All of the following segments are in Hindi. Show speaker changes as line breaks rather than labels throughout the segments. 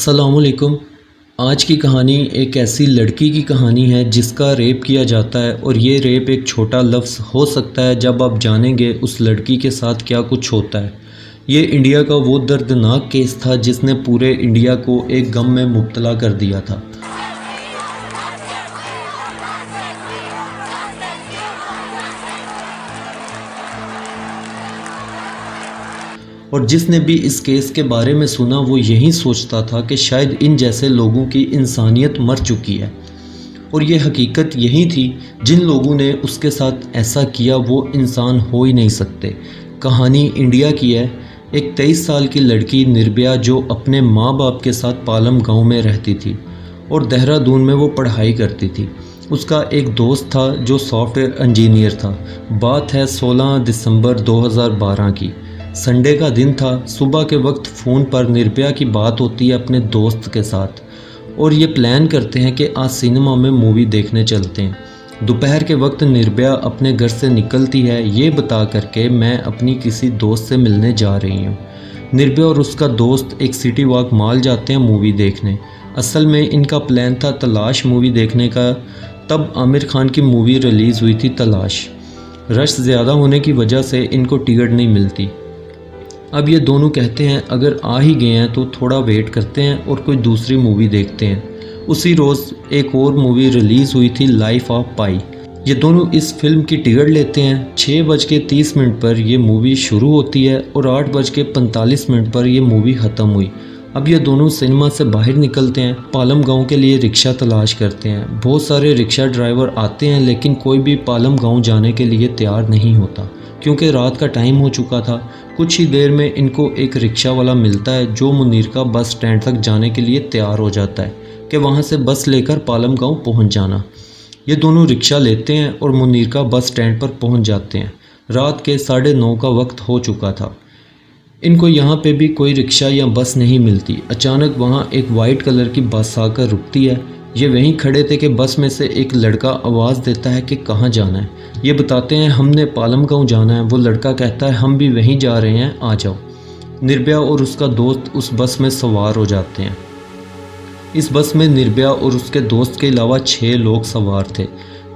अस्सलामुअलैकुम। आज की कहानी एक ऐसी लड़की की कहानी है जिसका रेप किया जाता है और ये रेप एक छोटा लफ्ज़ हो सकता है जब आप जानेंगे उस लड़की के साथ क्या कुछ होता है। ये इंडिया का वो दर्दनाक केस था जिसने पूरे इंडिया को एक गम में मुब्तला कर दिया था। और जिसने भी इस केस के बारे में सुना वो यही सोचता था कि शायद इन जैसे लोगों की इंसानियत मर चुकी है। और ये हकीकत यही थी, जिन लोगों ने उसके साथ ऐसा किया वो इंसान हो ही नहीं सकते। कहानी इंडिया की है। एक 23 साल की लड़की निर्भया जो अपने माँ बाप के साथ पालम गांव में रहती थी और देहरादून में वो पढ़ाई करती थी। उसका एक दोस्त था जो सॉफ्टवेयर इंजीनियर था। बात है 16 दिसंबर 2012 की। संडे का दिन था। सुबह के वक्त फ़ोन पर निर्भया की बात होती है अपने दोस्त के साथ और ये प्लान करते हैं कि आज सिनेमा में मूवी देखने चलते हैं। दोपहर के वक्त निर्भया अपने घर से निकलती है ये बता करके मैं अपनी किसी दोस्त से मिलने जा रही हूँ। निर्भया और उसका दोस्त एक सिटी वॉक मॉल जाते हैं मूवी देखने। असल में इनका प्लान था तलाश मूवी देखने का। तब आमिर खान की मूवी रिलीज़ हुई थी तलाश। रश ज़्यादा होने की वजह से इनको टिकट नहीं मिलती। अब ये दोनों कहते हैं अगर आ ही गए हैं तो थोड़ा वेट करते हैं और कोई दूसरी मूवी देखते हैं। उसी रोज़ एक और मूवी रिलीज़ हुई थी लाइफ ऑफ पाई। ये दोनों इस फिल्म की टिकट लेते हैं। 6:30 पर ये मूवी शुरू होती है और 8:45 पर ये मूवी ख़त्म हुई। अब ये दोनों सिनेमा से बाहर निकलते हैं। पालम गांव के लिए रिक्शा तलाश करते हैं। बहुत सारे रिक्शा ड्राइवर आते हैं लेकिन कोई भी पालम गांव जाने के लिए तैयार नहीं होता क्योंकि रात का टाइम हो चुका था। कुछ ही देर में इनको एक रिक्शा वाला मिलता है जो मुनीरका बस स्टैंड तक जाने के लिए तैयार हो जाता है कि वहाँ से बस लेकर पालम गांव पहुँच जाना। ये दोनों रिक्शा लेते हैं और मुनीरका बस स्टैंड पर पहुँच जाते हैं। रात के 9:30 का वक्त हो चुका था। इनको यहाँ पे भी कोई रिक्शा या बस नहीं मिलती। अचानक वहाँ एक वाइट कलर की बस आकर रुकती है। ये वहीं खड़े थे कि बस में से एक लड़का आवाज़ देता है कि कहाँ जाना है। ये बताते हैं हमने पालम गांव जाना है। वो लड़का कहता है हम भी वहीं जा रहे हैं, आ जाओ। निर्भया और उसका दोस्त उस बस में सवार हो जाते हैं। इस बस में निर्भया और उसके दोस्त के अलावा 6 लोग सवार थे।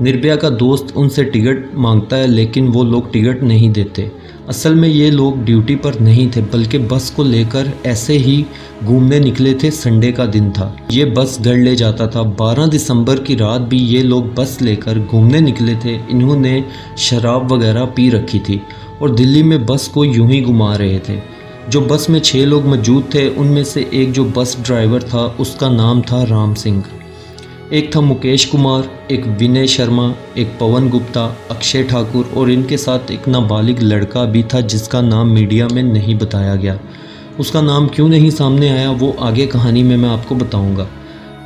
निर्भया का दोस्त उनसे टिकट मांगता है लेकिन वो लोग टिकट नहीं देते। असल में ये लोग ड्यूटी पर नहीं थे बल्कि बस को लेकर ऐसे ही घूमने निकले थे। संडे का दिन था। ये बस घर ले जाता था। 12 दिसंबर की रात भी ये लोग बस लेकर घूमने निकले थे। इन्होंने शराब वगैरह पी रखी थी और दिल्ली में बस को यूं ही घुमा रहे थे। जो बस में 6 लोग मौजूद थे उनमें से एक जो बस ड्राइवर था उसका नाम था राम सिंह, एक था मुकेश कुमार, एक विनय शर्मा, एक पवन गुप्ता, अक्षय ठाकुर और इनके साथ एक नाबालिग लड़का भी था जिसका नाम मीडिया में नहीं बताया गया। उसका नाम क्यों नहीं सामने आया वो आगे कहानी में मैं आपको बताऊंगा।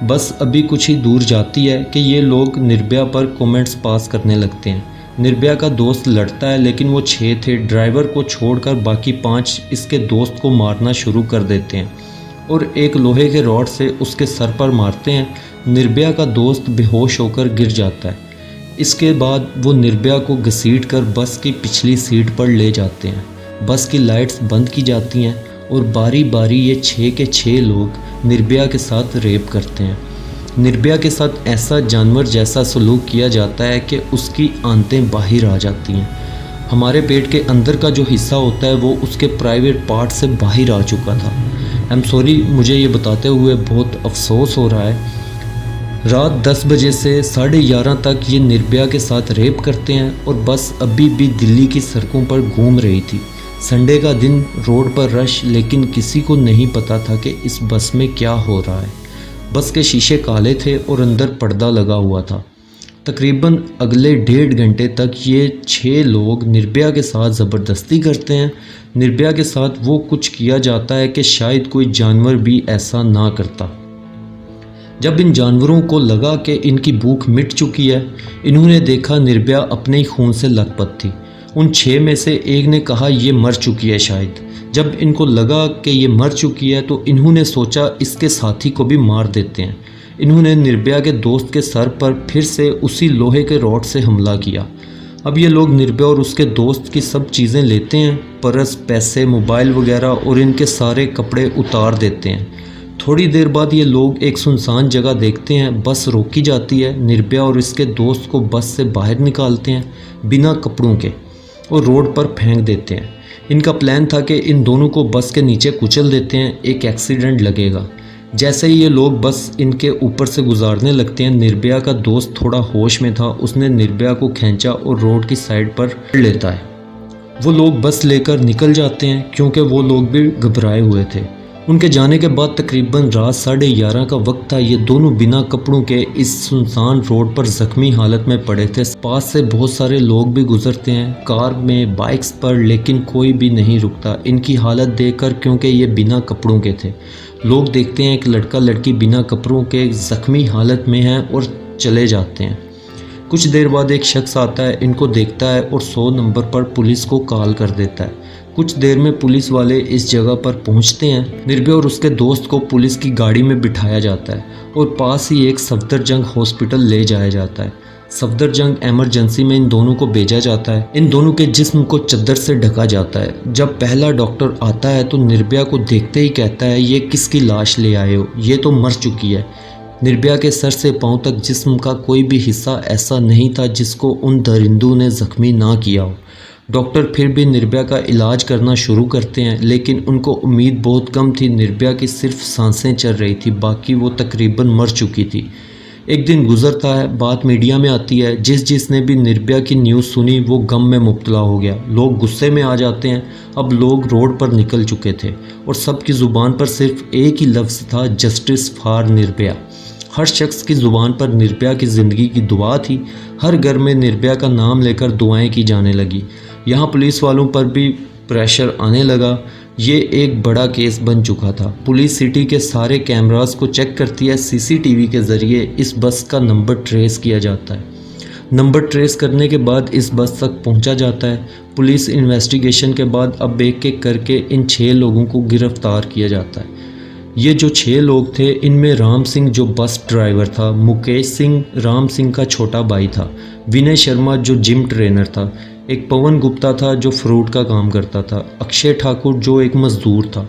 बस अभी कुछ ही दूर जाती है कि ये लोग निर्भया पर कमेंट्स पास करने लगते हैं। निर्भया का दोस्त लड़ता है लेकिन वो 6 थे। ड्राइवर को छोड़कर बाकी 5 इसके दोस्त को मारना शुरू कर देते हैं और एक लोहे के रॉड से उसके सर पर मारते हैं। निर्भया का दोस्त बेहोश होकर गिर जाता है। इसके बाद वो निर्भया को घसीटकर बस की पिछली सीट पर ले जाते हैं। बस की लाइट्स बंद की जाती हैं और बारी बारी ये 6 के 6 लोग निर्भया के साथ रेप करते हैं। निर्भया के साथ ऐसा जानवर जैसा सलूक किया जाता है कि उसकी आंतें बाहर आ जाती हैं। हमारे पेट के अंदर का जो हिस्सा होता है वो उसके प्राइवेट पार्ट से बाहर आ चुका था। आई एम सॉरी, मुझे ये बताते हुए बहुत अफसोस हो रहा है। रात 10 बजे से 11:30 तक ये निर्भया के साथ रेप करते हैं और बस अभी भी दिल्ली की सड़कों पर घूम रही थी। संडे का दिन, रोड पर रश, लेकिन किसी को नहीं पता था कि इस बस में क्या हो रहा है। बस के शीशे काले थे और अंदर पर्दा लगा हुआ था। तकरीबन अगले 1.5 घंटे तक ये 6 लोग निर्भया के साथ ज़बरदस्ती करते हैं। निर्भया के साथ वो कुछ किया जाता है कि शायद कोई जानवर भी ऐसा ना करता। जब इन जानवरों को लगा कि इनकी भूख मिट चुकी है, इन्होंने देखा निर्भया अपने ही खून से लथपथ थी। उन 6 में से एक ने कहा ये मर चुकी है शायद। जब इनको लगा कि ये मर चुकी है तो इन्होंने सोचा इसके साथी को भी मार देते हैं। इन्होंने निर्भया के दोस्त के सर पर फिर से उसी लोहे के रॉड से हमला किया। अब ये लोग निर्भया और उसके दोस्त की सब चीज़ें लेते हैं, पर्स, पैसे, मोबाइल वगैरह, और इनके सारे कपड़े उतार देते हैं। थोड़ी देर बाद ये लोग एक सुनसान जगह देखते हैं, बस रोकी जाती है। निर्भया और इसके दोस्त को बस से बाहर निकालते हैं बिना कपड़ों के और रोड पर फेंक देते हैं। इनका प्लान था कि इन दोनों को बस के नीचे कुचल देते हैं, एक एक्सीडेंट लगेगा। जैसे ही ये लोग बस इनके ऊपर से गुजारने लगते हैं, निर्भया का दोस्त थोड़ा होश में था, उसने निर्भया को खींचा और रोड की साइड पर लेता है। वो लोग बस लेकर निकल जाते हैं क्योंकि वो लोग भी घबराए हुए थे। उनके जाने के बाद तकरीबन रात 11:30 का वक्त था। ये दोनों बिना कपड़ों के इस सुनसान रोड पर जख्मी हालत में पड़े थे। पास से बहुत सारे लोग भी गुजरते हैं कार में, बाइक्स पर, लेकिन कोई भी नहीं रुकता इनकी हालत देखकर, क्योंकि ये बिना कपड़ों के थे। लोग देखते हैं कि लड़का लड़की बिना कपड़ों के जख्मी हालत में है और चले जाते हैं। कुछ देर बाद एक शख्स आता है, इनको देखता है और 100 नंबर पर पुलिस को कॉल कर देता है। कुछ देर में पुलिस वाले इस जगह पर पहुंचते हैं। निर्भया और उसके दोस्त को पुलिस की गाड़ी में बिठाया जाता है और पास ही एक सफदरजंग हॉस्पिटल ले जाया जाता है। सफदरजंग इमरजेंसी में इन दोनों को भेजा जाता है। इन दोनों के जिस्म को चद्दर से ढका जाता है। जब पहला डॉक्टर आता है तो निर्भया को देखते ही कहता है, ये किसकी लाश ले आए हो, ये तो मर चुकी है। निर्भया के सर से पांव तक जिस्म का कोई भी हिस्सा ऐसा नहीं था जिसको उन दरिंदों ने जख्मी ना किया हो। डॉक्टर फिर भी निर्भया का इलाज करना शुरू करते हैं, लेकिन उनको उम्मीद बहुत कम थी। निर्भया की सिर्फ सांसें चल रही थी, बाकी वो तकरीबन मर चुकी थी। एक दिन गुजरता है, बात मीडिया में आती है। जिसने भी निर्भया की न्यूज़ सुनी वो गम में मुब्तला हो गया। लोग गुस्से में आ जाते हैं। अब लोग रोड पर निकल चुके थे और सबकी ज़ुबान पर सिर्फ एक ही लफ्ज़ था, जस्टिस फॉर निर्भया। हर शख्स की ज़ुबान पर निर्भया की ज़िंदगी की दुआ थी। हर घर में निर्भया का नाम लेकर दुआएं की जाने लगी। यहाँ पुलिस वालों पर भी प्रेशर आने लगा। ये एक बड़ा केस बन चुका था। पुलिस सिटी के सारे कैमरास को चेक करती है। सीसीटीवी के ज़रिए इस बस का नंबर ट्रेस किया जाता है। नंबर ट्रेस करने के बाद इस बस तक पहुंचा जाता है। पुलिस इन्वेस्टिगेशन के बाद अब एक एक करके इन 6 लोगों को गिरफ्तार किया जाता है। ये जो 6 लोग थे, इनमें राम सिंह जो बस ड्राइवर था, मुकेश सिंह राम सिंह का छोटा भाई था, विनय शर्मा जो जिम ट्रेनर था, एक पवन गुप्ता था जो फ्रूट का काम करता था, अक्षय ठाकुर जो एक मजदूर था,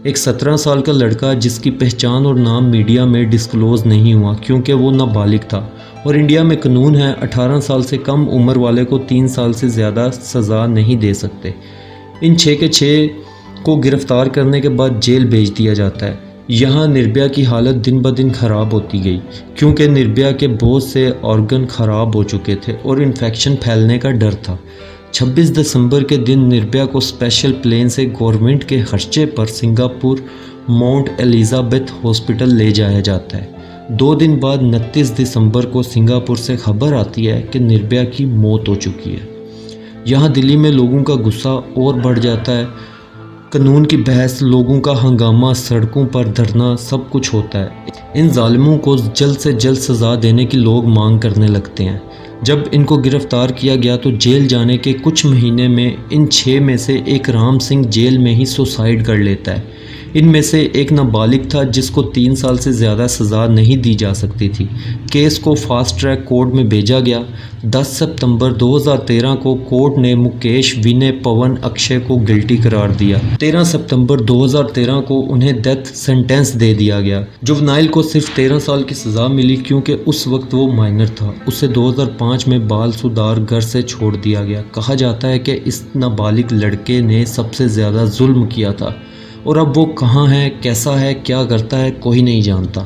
एक 17 साल का लड़का जिसकी पहचान और नाम मीडिया में डिस्क्लोज़ नहीं हुआ क्योंकि वो नाबालिग था। और इंडिया में कानून है 18 साल से कम उम्र वाले को 3 साल से ज़्यादा सज़ा नहीं दे सकते। इन 6 के 6 को गिरफ्तार करने के बाद जेल भेज दिया जाता है। यहाँ निर्भया की हालत दिन ब दिन ख़राब होती गई क्योंकि निर्भया के बहुत से ऑर्गन ख़राब हो चुके थे और इन्फेक्शन फैलने का डर था। 26 दिसंबर के दिन निर्भया को स्पेशल प्लेन से गवर्नमेंट के खर्चे पर सिंगापुर माउंट एलिजाबेथ हॉस्पिटल ले जाया जाता है। 2 दिन बाद 29 दिसंबर को सिंगापुर से खबर आती है कि निर्भया की मौत हो चुकी है। यहाँ दिल्ली में लोगों का गुस्सा और बढ़ जाता है। कानून की बहस, लोगों का हंगामा, सड़कों पर धरना, सब कुछ होता है। इन जालिमों को जल्द से जल्द सज़ा देने की लोग मांग करने लगते हैं। जब इनको गिरफ्तार किया गया तो जेल जाने के कुछ महीने में इन 6 में से एक राम सिंह जेल में ही सुसाइड कर लेता है। इनमें से एक नाबालिग था जिसको 3 साल से ज़्यादा सज़ा नहीं दी जा सकती थी। केस को फास्ट ट्रैक कोर्ट में भेजा गया। 10 सितंबर 2013 को कोर्ट ने मुकेश, विनय, पवन, अक्षय को गिल्टी करार दिया। 13 सितंबर 2013 को उन्हें डेथ सेंटेंस दे दिया गया। जुवेनाइल को सिर्फ 13 साल की सज़ा मिली क्योंकि उस वक्त वो माइनर था। उसे 2005 में बाल सुधार घर से छोड़ दिया गया। कहा जाता है कि इस नाबालिग लड़के ने सबसे ज़्यादा जुल्म किया था और अब वो कहाँ है, कैसा है, क्या करता है, कोई नहीं जानता।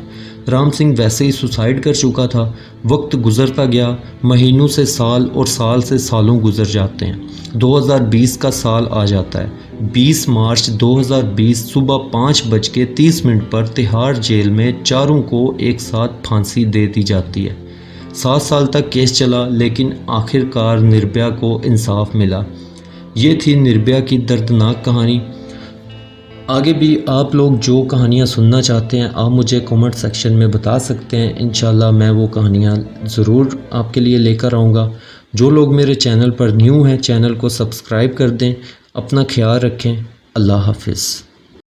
राम सिंह वैसे ही सुसाइड कर चुका था। वक्त गुजरता गया, महीनों से साल और साल से सालों गुजर जाते हैं। 2020 का साल आ जाता है। 20 मार्च 2020 सुबह 5:30 पर तिहाड़ जेल में चारों को एक साथ फांसी दे दी जाती है। 7 साल तक केस चला, लेकिन आखिरकार निर्भया को इंसाफ मिला। ये थी निर्भया की दर्दनाक कहानी। आगे भी आप लोग जो कहानियाँ सुनना चाहते हैं आप मुझे कमेंट सेक्शन में बता सकते हैं। इंशाल्लाह मैं वो कहानियाँ ज़रूर आपके लिए लेकर आऊँगा। जो लोग मेरे चैनल पर न्यू हैं, चैनल को सब्सक्राइब कर दें। अपना ख्याल रखें। अल्लाह हाफिज़।